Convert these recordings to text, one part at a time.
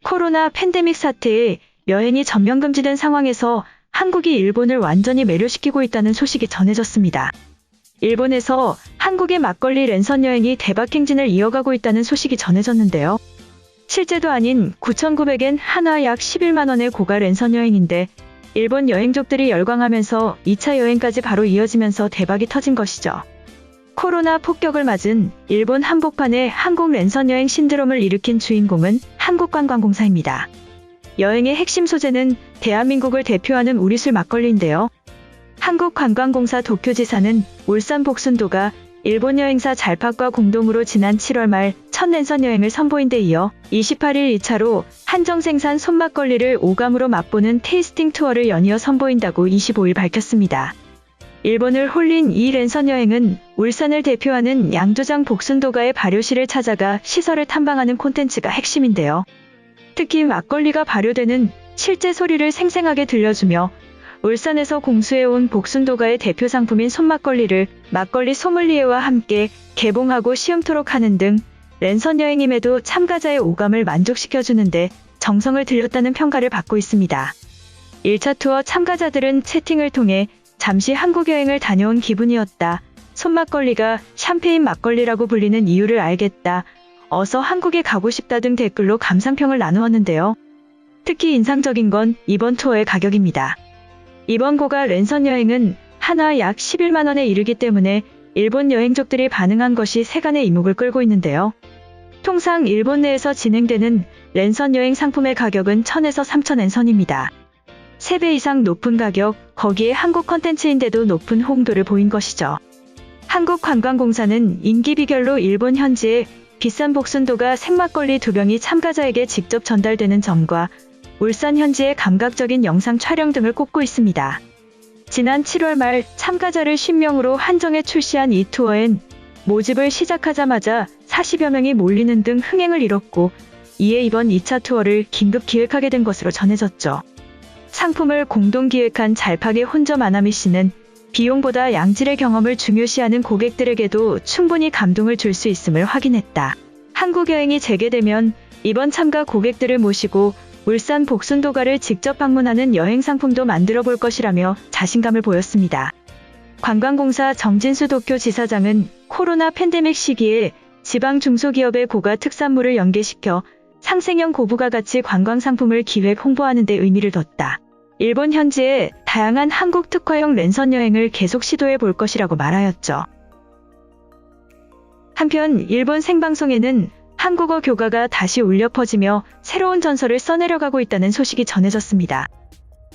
코로나 팬데믹 사태에 여행이 전면 금지된 상황에서 한국이 일본을 완전히 매료시키고 있다는 소식이 전해졌습니다. 일본에서 한국의 막걸리 랜선 여행이 대박 행진을 이어가고 있다는 소식이 전해졌는데요. 실제도 아닌 9,900엔 한화 약 11만 원의 고가 랜선 여행인데 일본 여행족들이 열광하면서 2차 여행까지 바로 이어지면서 대박이 터진 것이죠. 코로나 폭격을 맞은 일본 한복판에 한국 랜선 여행 신드롬을 일으킨 주인공은 한국관광공사입니다. 여행의 핵심 소재는 대한민국을 대표하는 우리술 막걸리인데요. 한국관광공사 도쿄지사는 울산 복순도가 일본 여행사 잘팍과 공동으로 지난 7월 말 첫 랜선 여행을 선보인 데 이어 28일 2차로 한정 생산 손막걸리를 오감으로 맛보는 테이스팅 투어를 연이어 선보인다고 25일 밝혔습니다. 일본을 홀린 이 랜선 여행은 울산을 대표하는 양조장 복순도가의 발효실을 찾아가 시설을 탐방하는 콘텐츠가 핵심인데요. 특히 막걸리가 발효되는 실제 소리를 생생하게 들려주며 울산에서 공수해온 복순도가의 대표 상품인 손막걸리를 막걸리 소믈리에와 함께 개봉하고 시음토록 하는 등 랜선 여행임에도 참가자의 오감을 만족시켜주는데 정성을 들였다는 평가를 받고 있습니다. 1차 투어 참가자들은 채팅을 통해 잠시 한국 여행을 다녀온 기분이었다. 손막걸리가 샴페인 막걸리라고 불리는 이유를 알겠다. 어서 한국에 가고 싶다 등 댓글로 감상평을 나누었는데요. 특히 인상적인 건 이번 투어의 가격입니다. 이번 고가 랜선 여행은 한화 약 11만 원에 이르기 때문에 일본 여행족들이 반응한 것이 세간의 이목을 끌고 있는데요. 통상 일본 내에서 진행되는 랜선 여행 상품의 가격은 1,000에서 3,000엔 선입니다. 3배 이상 높은 가격, 거기에 한국 컨텐츠인데도 높은 홍도를 보인 것이죠. 한국관광공사는 임기 비결로 일본 현지에 비싼 복순도가 생막걸리 2병이 참가자에게 직접 전달되는 점과 울산 현지의 감각적인 영상 촬영 등을 꼽고 있습니다. 지난 7월 말 참가자를 10명으로 한정해 출시한 이 투어엔 모집을 시작하자마자 40여 명이 몰리는 등 흥행을 이뤘고 이에 이번 2차 투어를 긴급 기획하게 된 것으로 전해졌죠. 상품을 공동 기획한 잘팍의 혼점 아나미 씨는 비용보다 양질의 경험을 중요시하는 고객들에게도 충분히 감동을 줄 수 있음을 확인했다. 한국 여행이 재개되면 이번 참가 고객들을 모시고 울산 복순도가를 직접 방문하는 여행 상품도 만들어 볼 것이라며 자신감을 보였습니다. 관광공사 정진수 도쿄지사장은 코로나 팬데믹 시기에 지방 중소기업의 고가 특산물을 연계시켜 상생형 고부가 가치 관광 상품을 기획 홍보하는 데 의미를 뒀다. 일본 현지에 다양한 한국 특화형 랜선 여행을 계속 시도해 볼 것이라고 말하였죠. 한편 일본 생방송에는 한국어 교가가 다시 울려 퍼지며 새로운 전설을 써내려가고 있다는 소식이 전해졌습니다.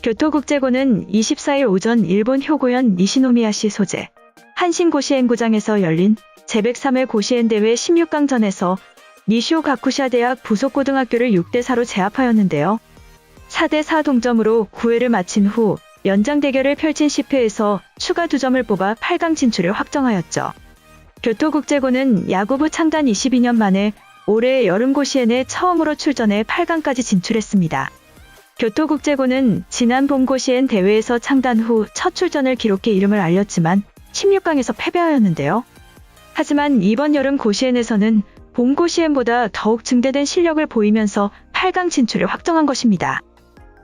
교토국제고는 24일 오전 일본 효고현 니시노미야시 소재 한신고시엔고장에서 열린 제103회 고시엔 대회 16강전에서 니시오 가쿠시아 대학 부속고등학교를 6대4로 제압하였는데요. 4대4 동점으로 9회를 마친 후 연장 대결을 펼친 10회에서 추가 2점을 뽑아 8강 진출을 확정하였죠. 교토국제고는 야구부 창단 22년 만에 올해 여름고시엔에 처음으로 출전해 8강까지 진출했습니다. 교토국제고는 지난 봄고시엔 대회에서 창단 후 첫 출전을 기록해 이름을 알렸지만 16강에서 패배하였는데요. 하지만 이번 여름 고시엔에서는 봄고시엔보다 더욱 증대된 실력을 보이면서 8강 진출을 확정한 것입니다.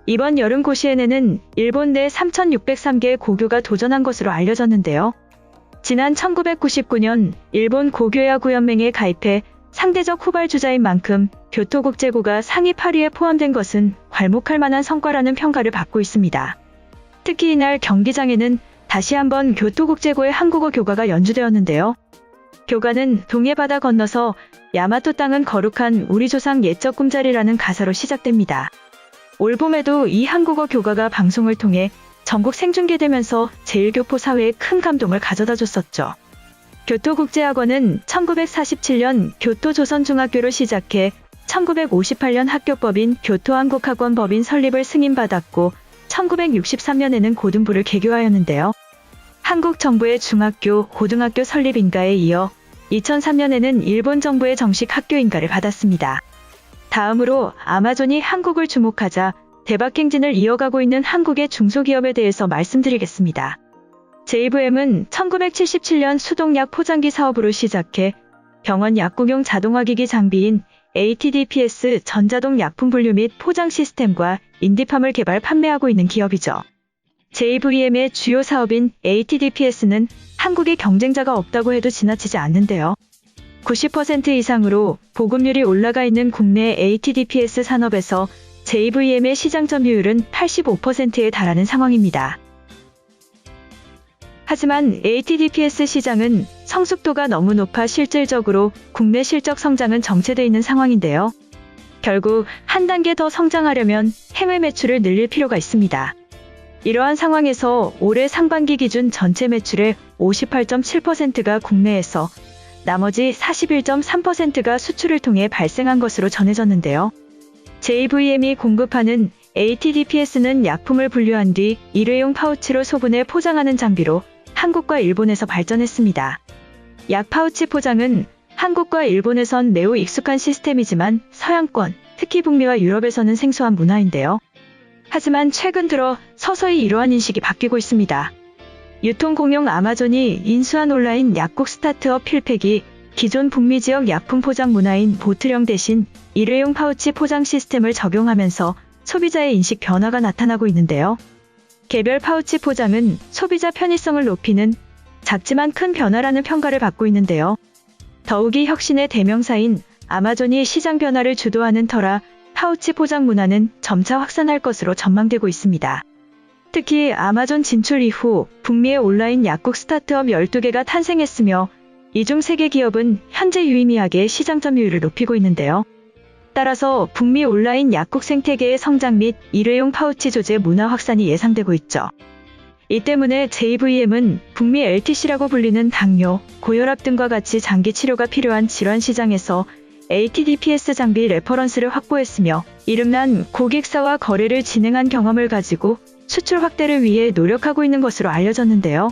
이번 여름 고시엔에는 일본 내 3,603개의 고교가 도전한 것으로 알려졌는데요. 지난 1999년 일본 고교야구연맹에 가입해 상대적 후발주자인 만큼 교토국제고가 상위 8위에 포함된 것은 괄목할 만한 성과라는 평가를 받고 있습니다. 특히 이날 경기장에는 다시 한번 교토국제고의 한국어 교가가 연주되었는데요. 교가는 동해 바다 건너서 야마토 땅은 거룩한 우리 조상 옛적 꿈자리라는 가사로 시작됩니다. 올 봄에도 이 한국어 교가가 방송을 통해 전국 생중계되면서 제1교포 사회에 큰 감동을 가져다 줬었죠. 교토국제학원은 1947년 교토조선중학교로 시작해 1958년 학교법인 교토한국학원 법인 설립을 승인받았고 1963년에는 고등부를 개교하였는데요. 한국 정부의 중학교, 고등학교 설립 인가에 이어 2003년에는 일본 정부의 정식 학교 인가를 받았습니다. 다음으로 아마존이 한국을 주목하자 대박 행진을 이어가고 있는 한국의 중소기업에 대해서 말씀드리겠습니다. JVM은 1977년 수동약 포장기 사업으로 시작해 병원 약국용 자동화기기 장비인 ATDPS 전자동 약품 분류 및 포장 시스템과 인디팜을 개발 판매하고 있는 기업이죠. JVM의 주요 사업인 ATDPS는 한국에 경쟁자가 없다고 해도 지나치지 않는데요. 90% 이상으로 보급률이 올라가 있는 국내 ATDPS 산업에서 JVM의 시장 점유율은 85%에 달하는 상황입니다. 하지만 ATDPS 시장은 성숙도가 너무 높아 실질적으로 국내 실적 성장은 정체되어 있는 상황인데요. 결국 한 단계 더 성장하려면 해외 매출을 늘릴 필요가 있습니다. 이러한 상황에서 올해 상반기 기준 전체 매출의 58.7%가 국내에서 나머지 41.3%가 수출을 통해 발생한 것으로 전해졌는데요. JVM이 공급하는 ATDPS는 약품을 분류한 뒤 일회용 파우치로 소분해 포장하는 장비로 한국과 일본에서 발전했습니다. 약 파우치 포장은 한국과 일본에선 매우 익숙한 시스템이지만 서양권, 특히 북미와 유럽에서는 생소한 문화인데요. 하지만 최근 들어 서서히 이러한 인식이 바뀌고 있습니다. 유통공용 아마존이 인수한 온라인 약국 스타트업 필팩이 기존 북미 지역 약품 포장 문화인 보틀형 대신 일회용 파우치 포장 시스템을 적용하면서 소비자의 인식 변화가 나타나고 있는데요. 개별 파우치 포장은 소비자 편의성을 높이는 작지만 큰 변화라는 평가를 받고 있는데요. 더욱이 혁신의 대명사인 아마존이 시장 변화를 주도하는 터라 파우치 포장 문화는 점차 확산할 것으로 전망되고 있습니다. 특히 아마존 진출 이후 북미의 온라인 약국 스타트업 12개가 탄생했으며 이 중 3개 기업은 현재 유의미하게 시장 점유율을 높이고 있는데요. 따라서 북미 온라인 약국 생태계의 성장 및 일회용 파우치 조제 문화 확산이 예상되고 있죠. 이 때문에 JVM은 북미 LTC라고 불리는 당뇨, 고혈압 등과 같이 장기 치료가 필요한 질환 시장에서 ATDPS 장비 레퍼런스를 확보했으며 이름난 고객사와 거래를 진행한 경험을 가지고 수출 확대를 위해 노력하고 있는 것으로 알려졌는데요.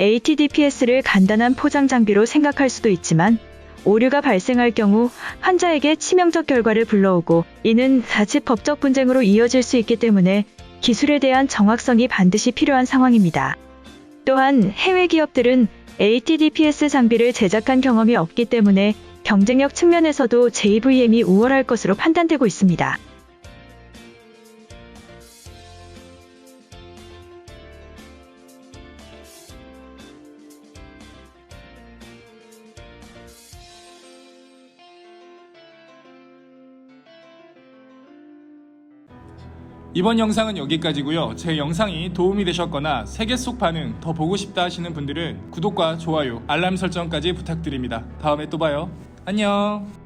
ATDPS를 간단한 포장 장비로 생각할 수도 있지만 오류가 발생할 경우 환자에게 치명적 결과를 불러오고 이는 자칫 법적 분쟁으로 이어질 수 있기 때문에 기술에 대한 정확성이 반드시 필요한 상황입니다. 또한 해외 기업들은 ATDPS 장비를 제작한 경험이 없기 때문에 경쟁력 측면에서도 JVM이 우월할 것으로 판단되고 있습니다. 이번 영상은 여기까지고요. 제 영상이 도움이 되셨거나 세계 속 반응 더 보고 싶다 하시는 분들은 구독과 좋아요, 알람 설정까지 부탁드립니다. 다음에 또 봐요. 안녕.